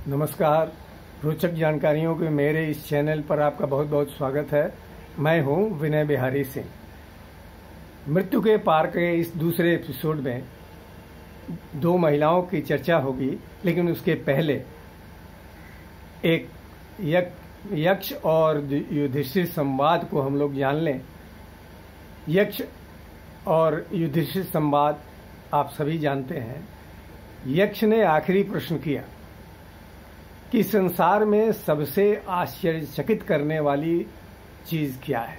नमस्कार। रोचक जानकारियों के मेरे इस चैनल पर आपका बहुत बहुत स्वागत है। मैं हूं विनय बिहारी सिंह। मृत्यु के पार के इस दूसरे एपिसोड में दो महिलाओं की चर्चा होगी, लेकिन उसके पहले एक यक्ष और युधिष्ठिर संवाद को हम लोग जान लें। यक्ष और युधिष्ठिर संवाद आप सभी जानते हैं। यक्ष ने आखिरी प्रश्न किया कि संसार में सबसे आश्चर्यचकित करने वाली चीज क्या है।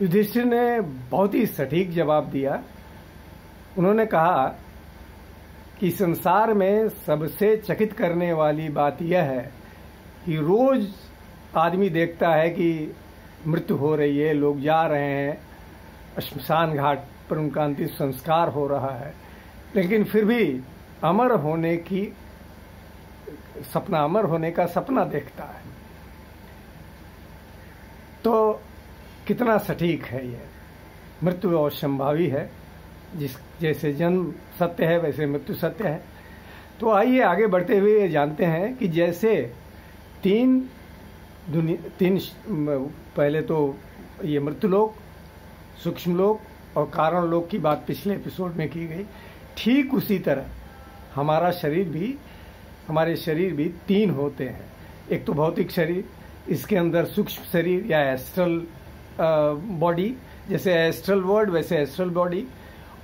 युधिष्ठिर ने बहुत ही सटीक जवाब दिया। उन्होंने कहा कि संसार में सबसे चकित करने वाली बात यह है कि रोज आदमी देखता है कि मृत्यु हो रही है, लोग जा रहे हैं, श्मशान घाट पर उनका अंतिम संस्कार हो रहा है, लेकिन फिर भी अमर होने का सपना देखता है। तो कितना सटीक है ये। मृत्यु अवश्यंभावी है। जैसे जन्म सत्य है वैसे मृत्यु सत्य है। तो आइए आगे बढ़ते हुए जानते हैं कि जैसे तीन पहले तो ये मृत्युलोक, सूक्ष्मलोक और कारण लोक की बात पिछले एपिसोड में की गई। ठीक उसी तरह हमारे शरीर भी तीन होते हैं। एक तो भौतिक शरीर, इसके अंदर सूक्ष्म शरीर या एस्ट्रल बॉडी, जैसे एस्ट्रल वर्ल्ड वैसे एस्ट्रल बॉडी,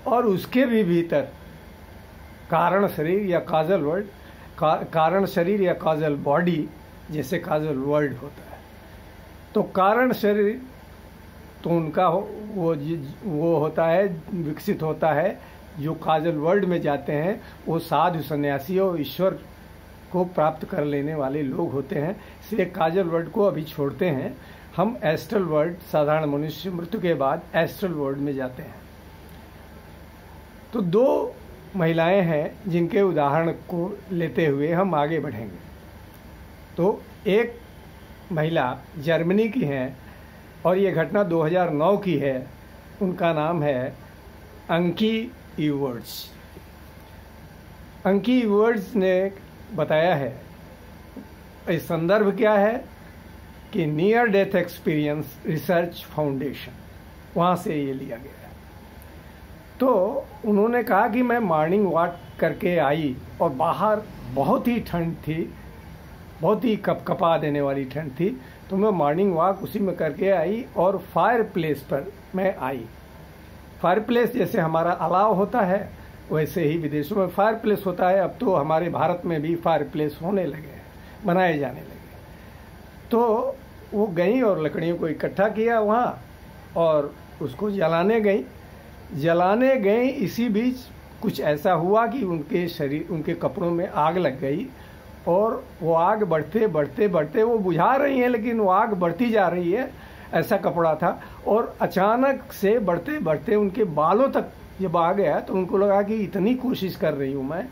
और उसके भी भीतर कारण शरीर या काजल वर्ल्ड, कारण शरीर या काजल बॉडी, जैसे काजल वर्ल्ड होता है। तो कारण शरीर तो उनका वो होता है, विकसित होता है। जो काजल वर्ल्ड में जाते हैं वो साधु सन्यासी और ईश्वर को प्राप्त कर लेने वाले लोग होते हैं। इसलिए काजल वर्ल्ड को अभी छोड़ते हैं। हम एस्ट्रल वर्ल्ड, साधारण मनुष्य मृत्यु के बाद एस्ट्रल वर्ल्ड में जाते हैं। तो दो महिलाएं हैं जिनके उदाहरण को लेते हुए हम आगे बढ़ेंगे। तो एक महिला जर्मनी की है और ये घटना 2009 की है। उनका नाम है अंकी इवर्ट्स। अंकी इवर्ट्स ने बताया है, इस संदर्भ क्या है कि near death experience research foundation, वहाँ से ये लिया गया है। तो उन्होंने कहा कि मैं मॉर्निंग वॉक करके आई और बाहर बहुत ही ठंड थी, बहुत ही कपकपा देने वाली ठंड थी। तो मैं मॉर्निंग वॉक उसी में करके आई और फायर प्लेस पर मैं आई। फायर प्लेस जैसे हमारा अलाव होता है वैसे ही विदेशों में फायर प्लेस होता है। अब तो हमारे भारत में भी फायर प्लेस होने लगे हैं, बनाए जाने लगे। तो वो गई और लकड़ियों को इकट्ठा किया वहाँ और उसको जलाने गई। इसी बीच कुछ ऐसा हुआ कि उनके कपड़ों में आग लग गई और वो आग बढ़ते वो बुझा रही है, लेकिन वो आग बढ़ती जा रही है। ऐसा कपड़ा था और अचानक से बढ़ते उनके बालों तक जब आ गया तो उनको लगा कि इतनी कोशिश कर रही हूँ मैं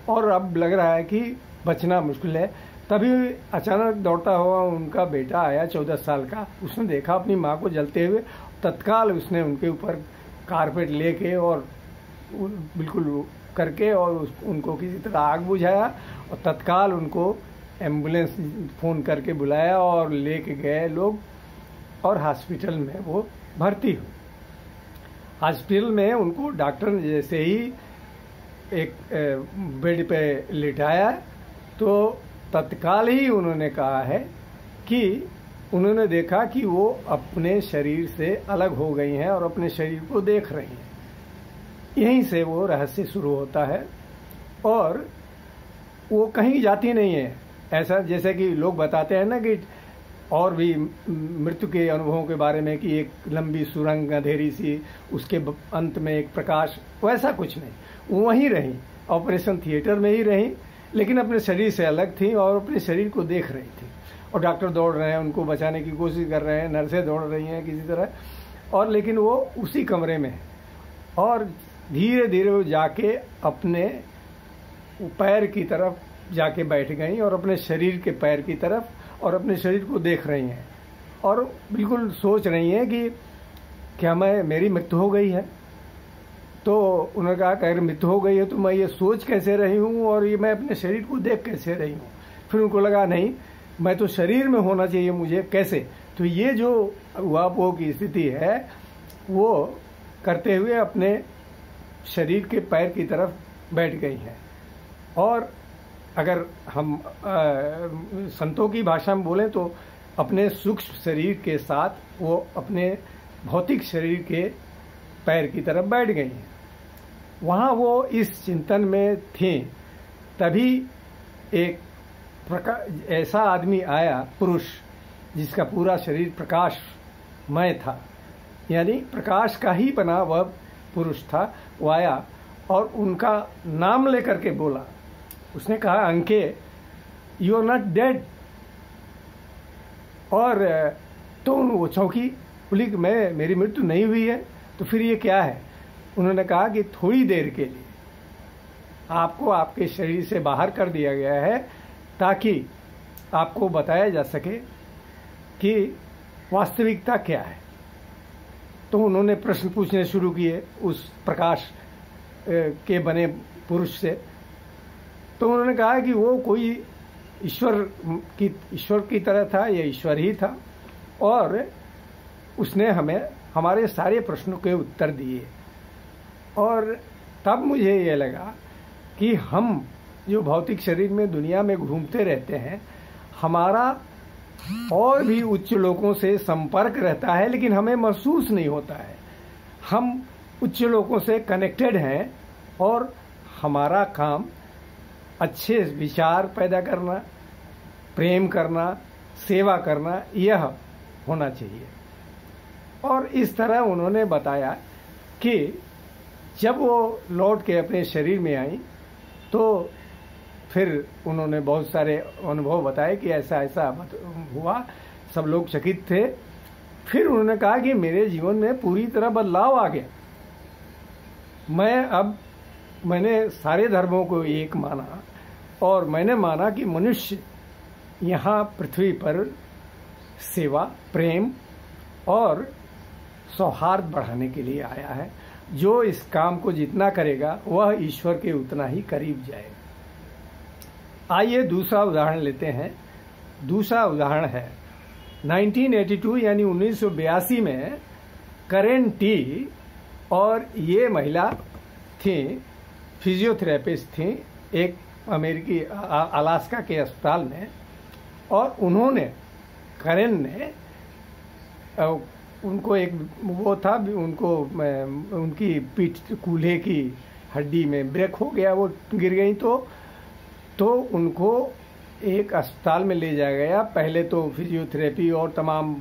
और अब लग रहा है कि बचना मुश्किल है। तभी अचानक दौड़ता हुआ उनका बेटा आया 14 साल का। उसने देखा अपनी माँ को जलते हुए। तत्काल उसने उनके ऊपर कारपेट लेके और बिल्कुल करके और उनको किसी तरह आग बुझाया और तत्काल उनको एम्बुलेंस फ़ोन करके बुलाया और लेके गए लोग और हॉस्पिटल में वो भर्ती हुई। हॉस्पिटल में उनको डॉक्टर ने जैसे ही एक बेड पे लिटाया तो तत्काल ही उन्होंने कहा है कि उन्होंने देखा कि वो अपने शरीर से अलग हो गई हैं और अपने शरीर को देख रही हैं। यहीं से वो रहस्य शुरू होता है और वो कहीं जाती नहीं है। ऐसा जैसे कि लोग बताते हैं ना कि और भी मृत्यु के अनुभवों के बारे में कि एक लंबी सुरंग अंधेरी सी, उसके अंत में एक प्रकाश, वैसा कुछ नहीं। वो वहीं रही, ऑपरेशन थिएटर में ही रही, लेकिन अपने शरीर से अलग थी और अपने शरीर को देख रही थी। और डॉक्टर दौड़ रहे हैं, उनको बचाने की कोशिश कर रहे हैं, नर्सें दौड़ रही हैं किसी तरह, और लेकिन वो उसी कमरे में है। और धीरे धीरे वो जाके अपने पैर की तरफ जाके बैठ गई और अपने शरीर के पैर की तरफ और अपने शरीर को देख रही हैं और बिल्कुल सोच रही हैं कि क्या मेरी मृत्यु हो गई है। तो उन्होंने कहा कि अगर मृत्यु हो गई है तो मैं ये सोच कैसे रही हूँ और ये मैं अपने शरीर को देख कैसे रही हूँ। फिर उनको लगा नहीं, मैं तो शरीर में होना चाहिए मुझे, कैसे। तो ये जो उहापोह की स्थिति है वो करते हुए अपने शरीर के पैर की तरफ बैठ गई हैं। और अगर हम संतों की भाषा में बोलें तो अपने सूक्ष्म शरीर के साथ वो अपने भौतिक शरीर के पैर की तरफ बैठ गई हैं। वहाँ वो इस चिंतन में थी, तभी एक ऐसा आदमी आया, पुरुष, जिसका पूरा शरीर प्रकाशमय था, यानी प्रकाश का ही बना वह पुरुष था। वो आया और उनका नाम लेकर के बोला। उसने कहा, अंके, यू आर नॉट डेड। और तो वो चौंकी, बोली कि मेरी मृत्यु नहीं हुई है, तो फिर ये क्या है। उन्होंने कहा कि थोड़ी देर के लिए आपको आपके शरीर से बाहर कर दिया गया है ताकि आपको बताया जा सके कि वास्तविकता क्या है। तो उन्होंने प्रश्न पूछने शुरू किए उस प्रकाश के बने पुरुष से। तो उन्होंने कहा कि वो कोई ईश्वर की तरह था, या ईश्वर ही था, और उसने हमें हमारे सारे प्रश्नों के उत्तर दिए। और तब मुझे ये लगा कि हम जो भौतिक शरीर में दुनिया में घूमते रहते हैं, हमारा और भी उच्च लोगों से संपर्क रहता है, लेकिन हमें महसूस नहीं होता है। हम उच्च लोगों से कनेक्टेड हैं और हमारा काम अच्छे विचार पैदा करना, प्रेम करना, सेवा करना, यह होना चाहिए। और इस तरह उन्होंने बताया कि जब वो लौट के अपने शरीर में आई तो फिर उन्होंने बहुत सारे अनुभव बताए कि ऐसा ऐसा हुआ। सब लोग चकित थे। फिर उन्होंने कहा कि मेरे जीवन में पूरी तरह बदलाव आ गया। मैंने सारे धर्मों को एक माना और मैंने माना कि मनुष्य यहाँ पृथ्वी पर सेवा, प्रेम और सौहार्द बढ़ाने के लिए आया है। जो इस काम को जितना करेगा वह ईश्वर के उतना ही करीब जाएगा। आइए दूसरा उदाहरण लेते हैं। दूसरा उदाहरण है 1982 यानी 1982 में करेन टी, और ये महिला थी, फिजियोथेरेपिस्ट थी एक अमेरिकी अलास्का के अस्पताल में। और उन्होंने, करेन ने, उनको एक वो था, उनको उनकी पीठ कूल्हे की हड्डी में ब्रेक हो गया, वो गिर गई। तो उनको एक अस्पताल में ले जाया गया। पहले तो फिजियोथेरेपी और तमाम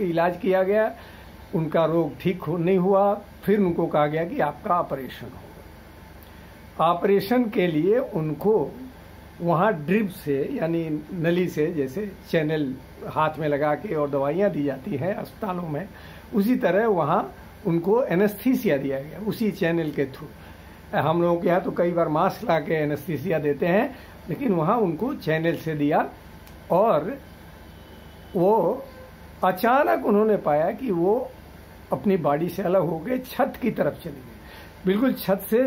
इलाज किया गया, उनका रोग ठीक नहीं हुआ। फिर उनको कहा गया कि आपका ऑपरेशन होगा। ऑपरेशन के लिए उनको वहाँ ड्रिप से यानी नली से, जैसे चैनल हाथ में लगा के और दवाइयाँ दी जाती हैं अस्पतालों में, उसी तरह वहाँ उनको एनेस्थीसिया दिया गया उसी चैनल के थ्रू। हम लोगों के यहाँ तो कई बार मास्क ला के एनेस्थीसिया देते हैं, लेकिन वहाँ उनको चैनल से दिया। और वो अचानक उन्होंने पाया कि वो अपनी बॉडी से अलग हो गए, छत की तरफ चली गई। बिल्कुल छत से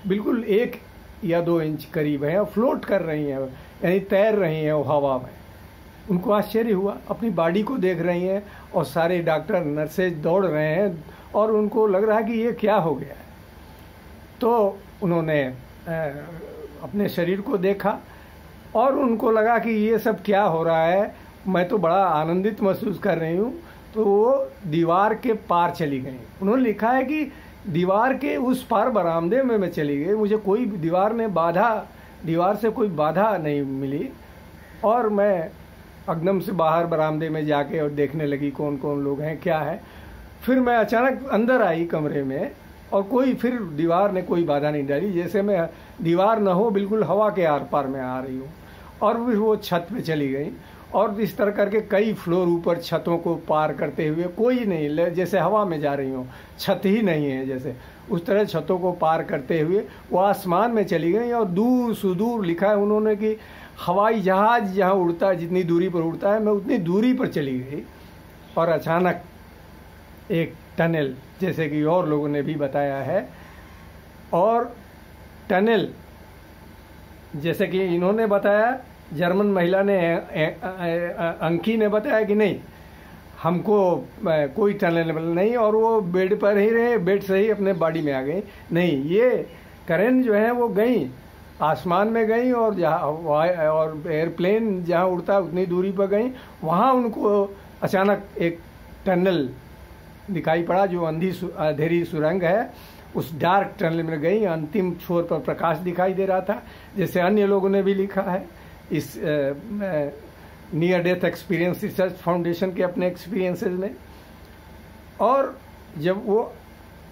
बिल्कुल 1 या 2 इंच करीब है और फ्लोट कर रही हैं, यानी तैर रही हैं वो हवा में। उनको आश्चर्य हुआ, अपनी बॉडी को देख रही हैं और सारे डॉक्टर नर्सेज दौड़ रहे हैं और उनको लग रहा है कि ये क्या हो गया है। तो उन्होंने अपने शरीर को देखा और उनको लगा कि ये सब क्या हो रहा है, मैं तो बड़ा आनंदित महसूस कर रही हूँ। तो वो दीवार के पार चली गई। उन्होंने लिखा है कि दीवार के उस पार बरामदे में मैं चली गई, मुझे कोई दीवार से कोई बाधा नहीं मिली, और मैं एकदम से बाहर बरामदे में जाके और देखने लगी कौन कौन लोग हैं, क्या है। फिर मैं अचानक अंदर आई कमरे में और फिर दीवार ने कोई बाधा नहीं डाली, जैसे मैं दीवार न हो, बिल्कुल हवा के आर पार में आ रही हूँ। और फिर वो छत पे चली गई और इस तरह करके कई फ्लोर ऊपर छतों को पार करते हुए, कोई नहीं, जैसे हवा में जा रही हूँ, छत ही नहीं है जैसे, उस तरह छतों को पार करते हुए वो आसमान में चली गई। और दूर सुदूर लिखा है उन्होंने कि हवाई जहाज जहाँ उड़ता है, जितनी दूरी पर उड़ता है, मैं उतनी दूरी पर चली गई। और अचानक एक टनल, जैसे कि और लोगों ने भी बताया है। और टनल जैसे कि इन्होंने बताया, जर्मन महिला ने अंकी ने बताया कि नहीं, हमको कोई टनल नहीं, और वो बेड पर ही रहे, बेड से ही अपने बॉडी में आ गई। नहीं, ये करेंट जो है वो गई, आसमान में गई, और जहाँ और एयरप्लेन जहाँ उड़ता है उतनी दूरी पर गई, वहाँ उनको अचानक एक टनल दिखाई पड़ा जो अंधेरी सुरंग है। उस डार्क टनल में गई, अंतिम छोर पर प्रकाश दिखाई दे रहा था, जैसे अन्य लोगों ने भी लिखा है इस near death experience research foundation के अपने एक्सपीरियंसेस में। और जब वो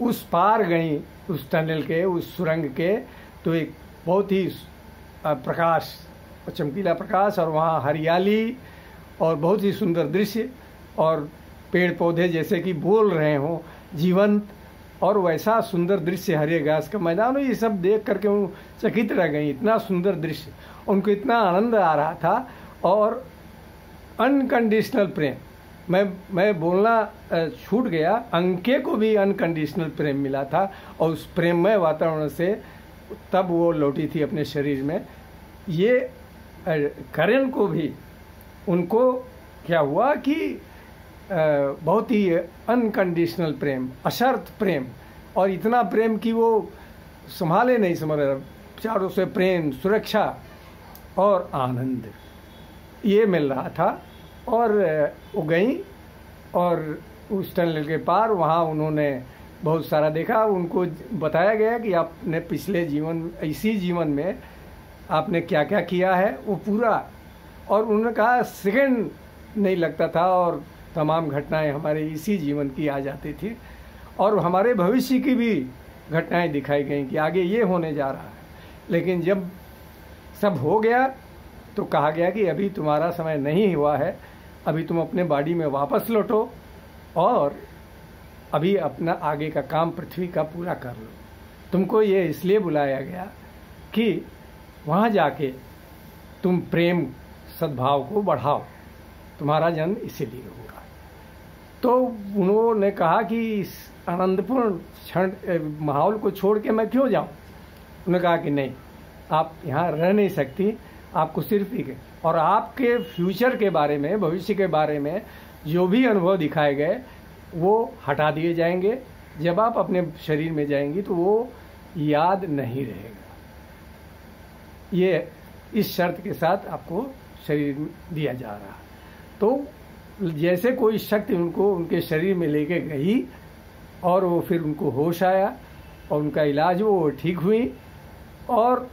उस पार गई, उस टनल के, उस सुरंग के, तो एक बहुत ही प्रकाश, चमकीला प्रकाश, और वहाँ हरियाली और बहुत ही सुंदर दृश्य, और पेड़ पौधे जैसे कि बोल रहे हों, जीवंत, और वैसा सुंदर दृश्य, हरे घास का मैदान, ये सब देख करके वो चकित रह गई। इतना सुंदर दृश्य, उनको इतना आनंद आ रहा था। और अनकंडीशनल प्रेम, मैं बोलना छूट गया, अंके को भी अनकंडीशनल प्रेम मिला था, और उस प्रेममय वातावरण से तब वो लौटी थी अपने शरीर में। ये करेन को भी, उनको क्या हुआ कि बहुत ही अनकंडीशनल प्रेम, अशर्त प्रेम, और इतना प्रेम कि वो संभाले नहीं समझ रहे, चारों से प्रेम, सुरक्षा और आनंद ये मिल रहा था। और वो गई, और उस टनल के पार वहाँ उन्होंने बहुत सारा देखा। उनको बताया गया कि आपने पिछले जीवन, इसी जीवन में आपने क्या क्या किया है वो पूरा, और उन्होंने कहा सेकंड नहीं लगता था, और तमाम घटनाएं हमारे इसी जीवन की आ जाती थी, और हमारे भविष्य की भी घटनाएं दिखाई गई कि आगे ये होने जा रहा है। लेकिन जब सब हो गया तो कहा गया कि अभी तुम्हारा समय नहीं हुआ है, अभी तुम अपने बॉडी में वापस लौटो, और अभी अपना आगे का काम पृथ्वी का पूरा कर लो। तुमको ये इसलिए बुलाया गया कि वहाँ जाके तुम प्रेम सद्भाव को बढ़ाओ, तुम्हारा जन्म इसीलिए होगा। तो उन्होंने कहा कि इस आनंदपूर्ण क्षण माहौल को छोड़ के मैं क्यों जाऊं? उन्होंने कहा कि नहीं, आप यहाँ रह नहीं सकती, आपको सिर्फ ही, और आपके फ्यूचर के बारे में, भविष्य के बारे में जो भी अनुभव दिखाए गए वो हटा दिए जाएंगे। जब आप अपने शरीर में जाएंगी तो वो याद नहीं रहेगा। ये इस शर्त के साथ आपको शरीर दिया जा रहा है। तो जैसे कोई शक्ति उनको उनके शरीर में लेके गई, और वो फिर उनको होश आया, और उनका इलाज वो ठीक हुई। और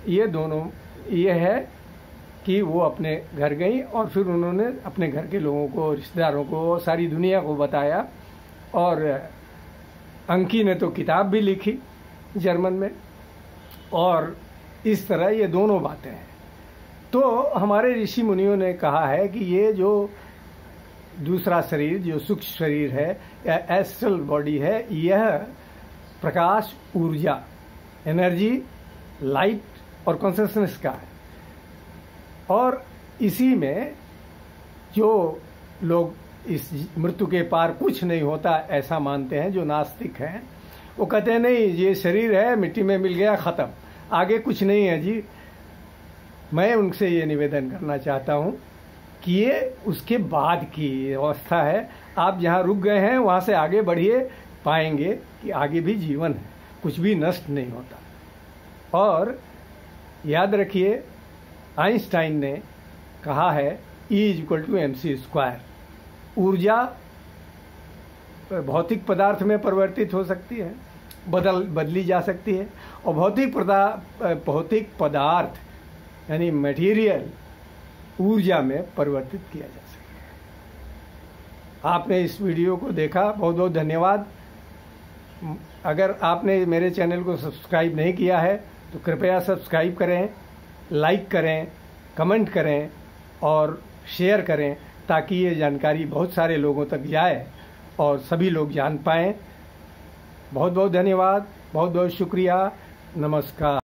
ये दोनों ये है कि वो अपने घर गई, और फिर उन्होंने अपने घर के लोगों को, रिश्तेदारों को, सारी दुनिया को बताया। और अंकी ने तो किताब भी लिखी जर्मन में, और इस तरह ये दोनों बातें हैं। तो हमारे ऋषि मुनियों ने कहा है कि ये जो दूसरा शरीर, जो सूक्ष्म शरीर है या एस्ट्रल बॉडी है, यह प्रकाश, ऊर्जा, एनर्जी, लाइट और कॉन्शसनेस का है। और इसी में जो लोग इस मृत्यु के पार कुछ नहीं होता ऐसा मानते हैं, जो नास्तिक हैं, वो कहते हैं नहीं, ये शरीर है, मिट्टी में मिल गया, खत्म, आगे कुछ नहीं है जी। मैं उनसे ये निवेदन करना चाहता हूँ कि ये उसके बाद की अवस्था है। आप जहाँ रुक गए हैं वहाँ से आगे बढ़िए, पाएंगे कि आगे भी जीवन है, कुछ भी नष्ट नहीं होता। और याद रखिए, आइंस्टाइन ने कहा है E=mc²। ऊर्जा भौतिक पदार्थ में परिवर्तित हो सकती है, बदली जा सकती है, और भौतिक पदार्थ यानी मटेरियल ऊर्जा में परिवर्तित किया जा सकता है। आपने इस वीडियो को देखा, बहुत बहुत धन्यवाद। अगर आपने मेरे चैनल को सब्सक्राइब नहीं किया है तो कृपया सब्सक्राइब करें, लाइक करें, कमेंट करें और शेयर करें, ताकि ये जानकारी बहुत सारे लोगों तक जाए और सभी लोग जान पाएं। बहुत बहुत धन्यवाद, बहुत बहुत शुक्रिया, नमस्कार।